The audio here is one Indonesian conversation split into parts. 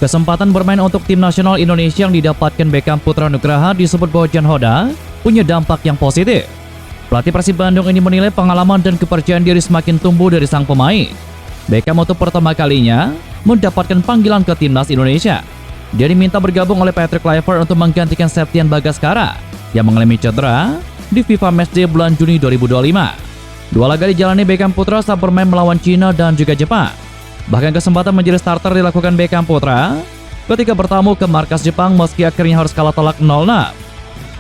Kesempatan bermain untuk tim nasional Indonesia yang didapatkan Beckham Putra Nugraha disebut Bojan Hoda punya dampak yang positif. Pelatih Persib Bandung ini menilai pengalaman dan kepercayaan diri semakin tumbuh dari sang pemain. Beckham untuk pertama kalinya mendapatkan panggilan ke timnas Indonesia. Dia diminta bergabung oleh Patrick Kluivert untuk menggantikan Septian Bagaskara yang mengalami cedera di FIFA Matchday bulan Juni 2025. Dua laga dijalani Beckham Putra saat bermain melawan Cina dan juga Jepang. Bahkan kesempatan menjadi starter dilakukan Beckham Putra ketika bertamu ke markas Jepang meski akhirnya harus kalah telak 0-6.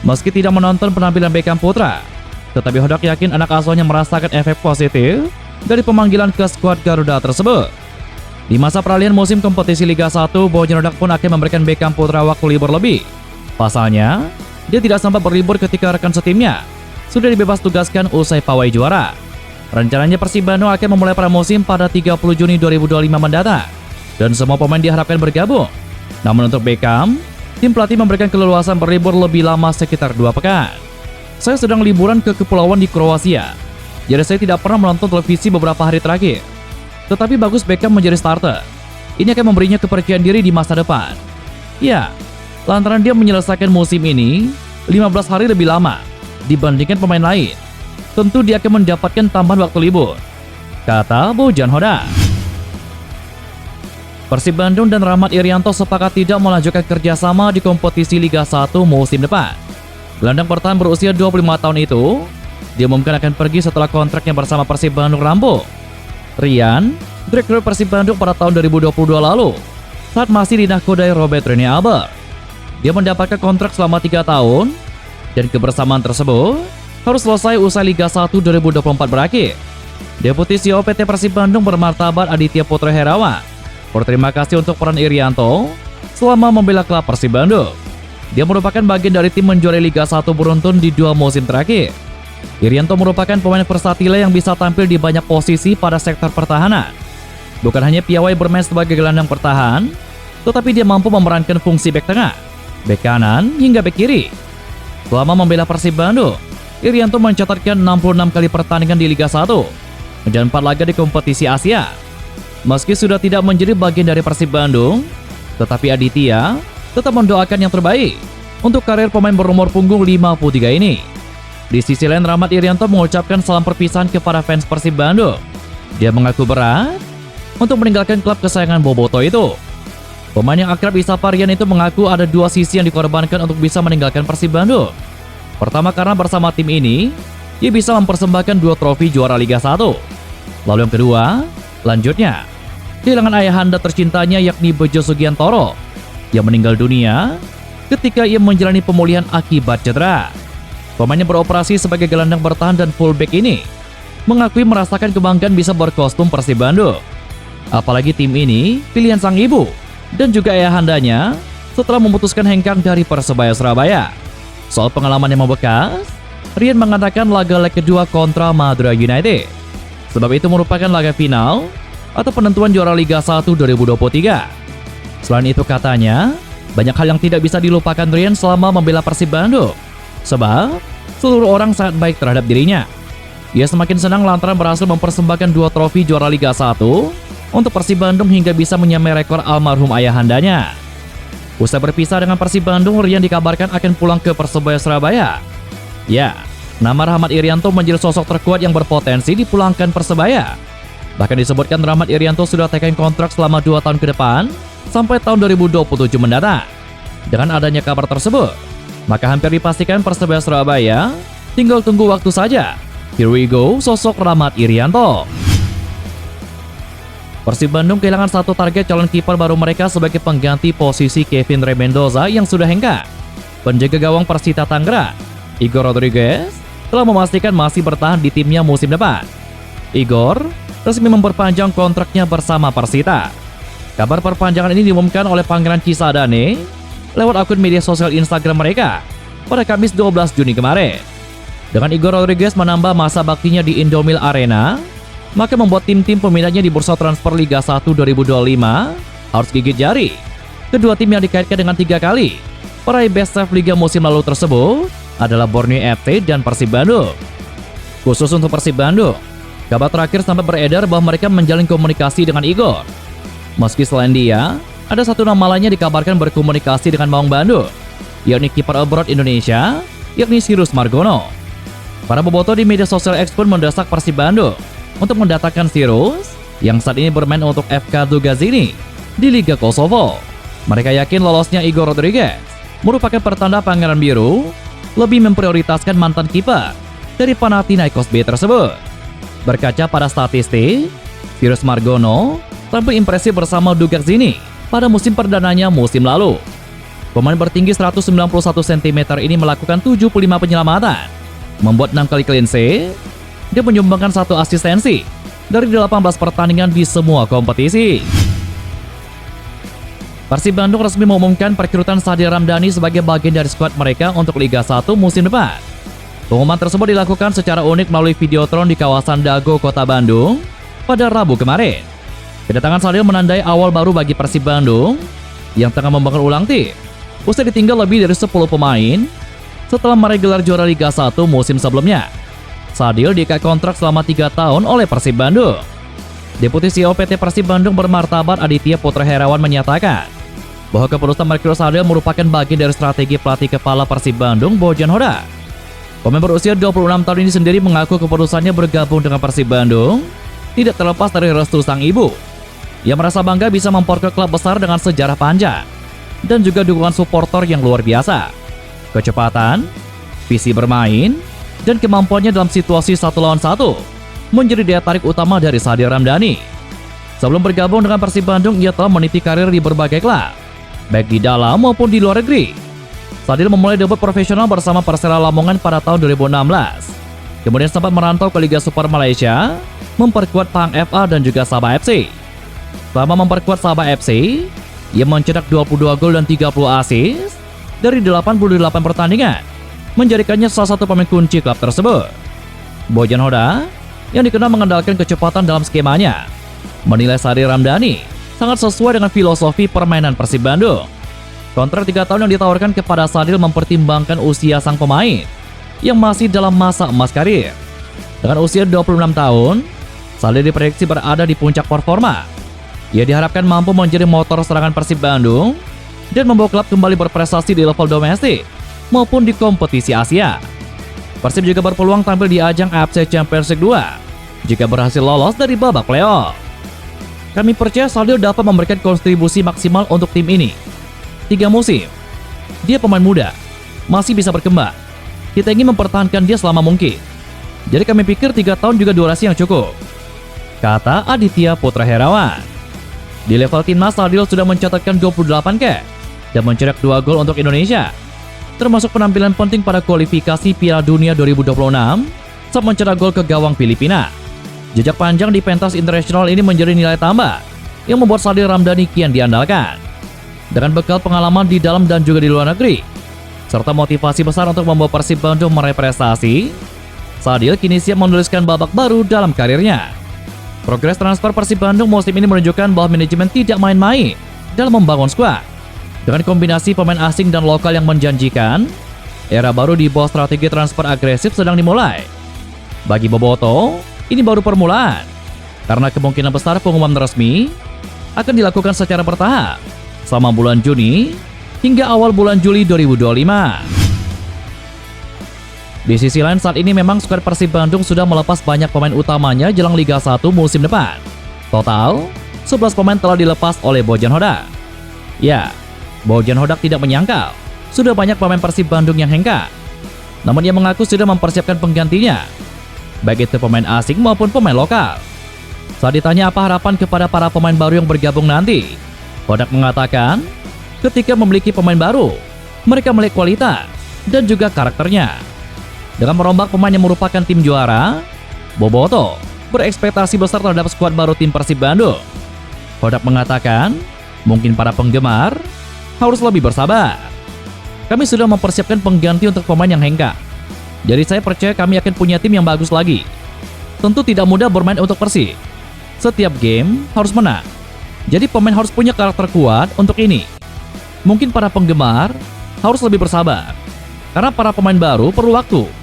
Meski tidak menonton penampilan Beckham Putra, tetapi Hodak yakin anak asuhnya merasakan efek positif dari pemanggilan ke skuad Garuda tersebut. Di masa peralihan musim kompetisi Liga 1, Bojan Hodak pun akan memberikan Beckham Putra waktu libur lebih. Pasalnya, dia tidak sempat berlibur ketika rekan setimnya sudah dibebas tugaskan usai pawai juara. Rencananya Persib Bandung akan memulai pramusim pada 30 Juni 2025 mendatang dan semua pemain diharapkan bergabung. Namun untuk Beckham, tim pelatih memberikan keleluasan berlibur lebih lama sekitar 2 pekan. Saya sedang liburan ke kepulauan di Kroasia, jadi saya tidak pernah menonton televisi beberapa hari terakhir. Tetapi bagus Beckham menjadi starter. Ini akan memberinya kepercayaan diri di masa depan. Ya, lantaran dia menyelesaikan musim ini 15 hari lebih lama dibandingkan pemain lain. Tentu dia akan mendapatkan tambahan waktu libur, kata Bojan Hoda. Persib Bandung dan Rahmat Irianto sepakat tidak melanjutkan kerjasama di kompetisi Liga 1 musim depan. Gelandang bertahan berusia 25 tahun itu diumumkan akan pergi setelah kontraknya bersama Persib Bandung rampung. Rian direkrut Persib Bandung pada tahun 2022 lalu saat masih dinakodai Robert Rene Albert. Dia mendapatkan kontrak selama 3 tahun dan kebersamaan tersebut harus selesai usai Liga 1 2024 berakhir. Deputi CEO PT Persib Bandung bermartabat Aditya Putra Herawan berterima kasih untuk peran Irianto selama membela klub Persib Bandung. Dia merupakan bagian dari tim menjuarai Liga 1 beruntun di 2 musim terakhir. Irianto merupakan pemain versatile yang bisa tampil di banyak posisi pada sektor pertahanan. Bukan hanya piawai bermain sebagai gelandang bertahan, tetapi dia mampu memerankan fungsi bek tengah, bek kanan hingga bek kiri. Selama membela Persib Bandung, Irianto mencatatkan 66 kali pertandingan di Liga 1 dan 4 laga di kompetisi Asia. Meski sudah tidak menjadi bagian dari Persib Bandung, tetapi Aditya tetap mendoakan yang terbaik untuk karir pemain berumur punggung 53 ini. Di sisi lain, Rahmat Irianto mengucapkan salam perpisahan kepada fans Persib Bandung. Dia mengaku berat untuk meninggalkan klub kesayangan Boboto itu. Pemain yang akrab disapa Rian itu mengaku ada 2 sisi yang dikorbankan untuk bisa meninggalkan Persib Bandung. Pertama, karena bersama tim ini, ia bisa mempersembahkan 2 trofi juara Liga 1. Lalu yang kedua, lanjutnya, kehilangan ayahanda tercintanya yakni Bejo Sugiantoro yang meninggal dunia ketika ia menjalani pemulihan akibat cedera. Pemain yang beroperasi sebagai gelandang bertahan dan fullback ini mengakui merasakan kebanggaan bisa berkostum Persib Bandung. Apalagi tim ini pilihan sang ibu dan juga ayahandanya setelah memutuskan hengkang dari Persebaya Surabaya. Soal pengalaman yang membekas, Rian mengatakan laga leg kedua kontra Madura United. Sebab itu merupakan laga final atau penentuan juara Liga 1 2023. Selain itu katanya, banyak hal yang tidak bisa dilupakan Rian selama membela Persib Bandung. Sebab, seluruh orang sangat baik terhadap dirinya. Ia semakin senang lantaran berhasil mempersembahkan 2 trofi juara Liga 1 untuk Persib Bandung hingga bisa menyamai rekor almarhum ayahandanya. Usai berpisah dengan Persib Bandung, Rian dikabarkan akan pulang ke Persebaya Surabaya. Ya, nama Rahmat Irianto menjadi sosok terkuat yang berpotensi dipulangkan Persebaya. Bahkan disebutkan Rahmat Irianto sudah tekan kontrak selama 2 tahun ke depan sampai tahun 2027 mendatang. Dengan adanya kabar tersebut, maka hampir dipastikan Persebaya Surabaya tinggal tunggu waktu saja. Here we go, sosok Rahmat Irianto. Persib Bandung kehilangan 1 target calon kiper baru mereka sebagai pengganti posisi Kevin Rey Mendoza yang sudah hengkang. Penjaga gawang Persita Tangerang, Igor Rodriguez, telah memastikan masih bertahan di timnya musim depan. Igor resmi memperpanjang kontraknya bersama Persita. Kabar perpanjangan ini diumumkan oleh Pangeran Cisadane lewat akun media sosial Instagram mereka pada Kamis 12 Juni kemarin. Dengan Igor Rodriguez menambah masa baktinya di Indomil Arena, maka membuat tim-tim peminatnya di bursa transfer Liga 1 2025 harus gigit jari. Kedua tim yang dikaitkan dengan 3 kali peraih Best of Liga musim lalu tersebut adalah Borneo FC dan Persib Bandung. Khusus untuk Persib Bandung, kabar terakhir sampai beredar bahwa mereka menjalin komunikasi dengan Igor. Meski selain dia, Ada satu nama lainnya dikabarkan berkomunikasi dengan Maung Bandung, yakni kiper abroad Indonesia, yakni Sirus Margono. Para bobotoh di media sosial X pun mendesak Persib Bandung untuk mendatangkan Sirus yang saat ini bermain untuk FK Dugazini di Liga Kosovo. Mereka yakin lolosnya Igor Rodriguez merupakan pertanda Pangeran Biru lebih memprioritaskan mantan kiper dari Panathinaikos B tersebut. Berkaca pada statistik, Sirus Margono tampil impresif bersama Dugazini pada musim perdananya musim lalu. Pemain bertinggi 191 cm ini melakukan 75 penyelamatan, membuat 6 kali clean sheet, dan menyumbangkan 1 asistensi dari 18 pertandingan di semua kompetisi. Persib Bandung resmi mengumumkan perekrutan Sadil Ramdhani sebagai bagian dari skuad mereka untuk Liga 1 musim depan. Pengumuman tersebut dilakukan secara unik melalui videotron di kawasan Dago, Kota Bandung pada Rabu kemarin. Kedatangan Sadil menandai awal baru bagi Persib Bandung yang tengah membangun ulang tim. Usai ditinggal lebih dari 10 pemain setelah meraih gelar juara Liga 1 musim sebelumnya. Sadil diikat kontrak selama 3 tahun oleh Persib Bandung. Deputi CEO PT Persib Bandung bermartabat Aditya Putra Herawan menyatakan bahwa keputusan merekrut Sadil merupakan bagian dari strategi pelatih kepala Persib Bandung, Bojan Hodak. Pemain berusia 26 tahun ini sendiri mengaku keputusannya bergabung dengan Persib Bandung tidak terlepas dari restu sang ibu. Ia merasa bangga bisa memperkuat klub besar dengan sejarah panjang dan juga dukungan supporter yang luar biasa. Kecepatan, visi bermain, dan kemampuannya dalam situasi 1 lawan 1 menjadi daya tarik utama dari Sadil Ramdhani. Sebelum bergabung dengan Persib Bandung, ia telah meniti karir di berbagai klub, baik di dalam maupun di luar negeri. Sadil memulai debut profesional bersama Persela Lamongan pada tahun 2016. Kemudian sempat merantau ke Liga Super Malaysia, memperkuat Pahang FA dan juga Sabah FC. Selama memperkuat Sabah FC, ia mencetak 22 gol dan 30 assist dari 88 pertandingan, menjadikannya salah satu pemain kunci klub tersebut. Bojan Hodak, yang dikenal mengandalkan kecepatan dalam skemanya, menilai Sadil Ramdhani sangat sesuai dengan filosofi permainan Persib Bandung. Kontrak 3 tahun yang ditawarkan kepada Sadil mempertimbangkan usia sang pemain yang masih dalam masa emas karir. Dengan usia 26 tahun, Sadil diprediksi berada di puncak performa. Ia diharapkan mampu menjadi motor serangan Persib Bandung dan membawa klub kembali berprestasi di level domestik maupun di kompetisi Asia. Persib juga berpeluang tampil di ajang AFC Champions League 2 jika berhasil lolos dari babak playoff. Kami percaya Sadil dapat memberikan kontribusi maksimal untuk tim ini. 3 musim. Dia pemain muda, masih bisa berkembang. Kita ingin mempertahankan dia selama mungkin. Jadi kami pikir 3 tahun juga durasi yang cukup, kata Aditya Putra Herawan. Di level timnas, Sadil sudah mencatatkan 28 catch dan mencetak 2 gol untuk Indonesia, termasuk penampilan penting pada kualifikasi Piala Dunia 2026 saat mencetak gol ke gawang Filipina. Jejak panjang di pentas internasional ini menjadi nilai tambah yang membuat Sadil Ramdhani kian diandalkan. Dengan bekal pengalaman di dalam dan juga di luar negeri, serta motivasi besar untuk membawa Persib Bandung meraih prestasi, Sadil kini siap menuliskan babak baru dalam karirnya. Progres transfer Persib Bandung musim ini menunjukkan bahwa manajemen tidak main-main dalam membangun skuad. Dengan kombinasi pemain asing dan lokal yang menjanjikan, era baru di bawah strategi transfer agresif sedang dimulai. Bagi bobotoh, ini baru permulaan, karena kemungkinan besar pengumuman resmi akan dilakukan secara bertahap selama bulan Juni hingga awal bulan Juli 2025. Di sisi lain, saat ini memang skuad Persib Bandung sudah melepas banyak pemain utamanya jelang Liga 1 musim depan. Total, 11 pemain telah dilepas oleh Bojan Hodak. Ya, Bojan Hodak tidak menyangkal sudah banyak pemain Persib Bandung yang hengkang. Namun ia mengaku sudah mempersiapkan penggantinya, baik itu pemain asing maupun pemain lokal. Saat ditanya apa harapan kepada para pemain baru yang bergabung nanti, Hodak mengatakan, ketika memiliki pemain baru, mereka melihat kualitas dan juga karakternya. Dengan merombak pemain yang merupakan tim juara, bobotoh berekspektasi besar terhadap skuad baru tim Persib Bandung. Hodak mengatakan, mungkin para penggemar harus lebih bersabar. Kami sudah mempersiapkan pengganti untuk pemain yang hengkang. Jadi saya percaya kami akan punya tim yang bagus lagi. Tentu tidak mudah bermain untuk Persib. Setiap game harus menang. Jadi pemain harus punya karakter kuat untuk ini. Mungkin para penggemar harus lebih bersabar, karena para pemain baru perlu waktu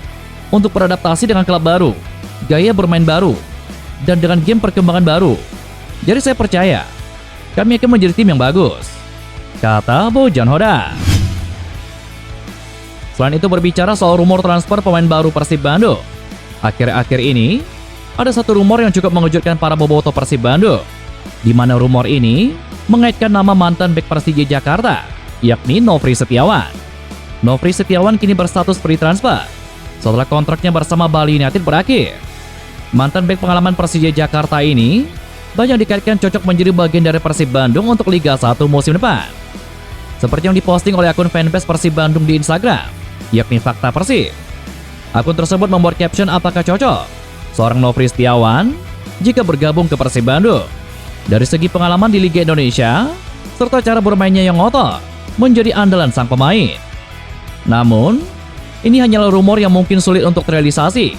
untuk beradaptasi dengan klub baru, gaya bermain baru, dan dengan game perkembangan baru. Jadi saya percaya Kami akan menjadi tim yang bagus, kata Bojan Hoda. Selain itu berbicara soal rumor transfer pemain baru Persib Bandung. Akhir-akhir ini, ada satu rumor yang cukup mengejutkan para bobotoh Persib Bandung, di mana rumor ini mengaitkan nama mantan bek Persija Jakarta, yakni Nofri Setiawan. Nofri Setiawan kini berstatus free transfer setelah kontraknya bersama Bali United berakhir. Mantan bek pengalaman Persija Jakarta ini banyak dikaitkan cocok menjadi bagian dari Persib Bandung untuk Liga 1 musim depan. Seperti yang diposting oleh akun fanbase Persib Bandung di Instagram, yakni Fakta Persib. Akun tersebut membuat caption apakah cocok seorang Nofri Setiawan jika bergabung ke Persib Bandung. Dari segi pengalaman di Liga Indonesia, serta cara bermainnya yang ngotot, menjadi andalan sang pemain. Namun, ini hanyalah rumor yang mungkin sulit untuk terrealisasi,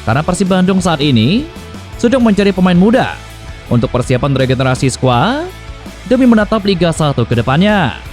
karena Persib Bandung saat ini sedang mencari pemain muda untuk persiapan regenerasi skuad demi menatap Liga 1 ke depannya.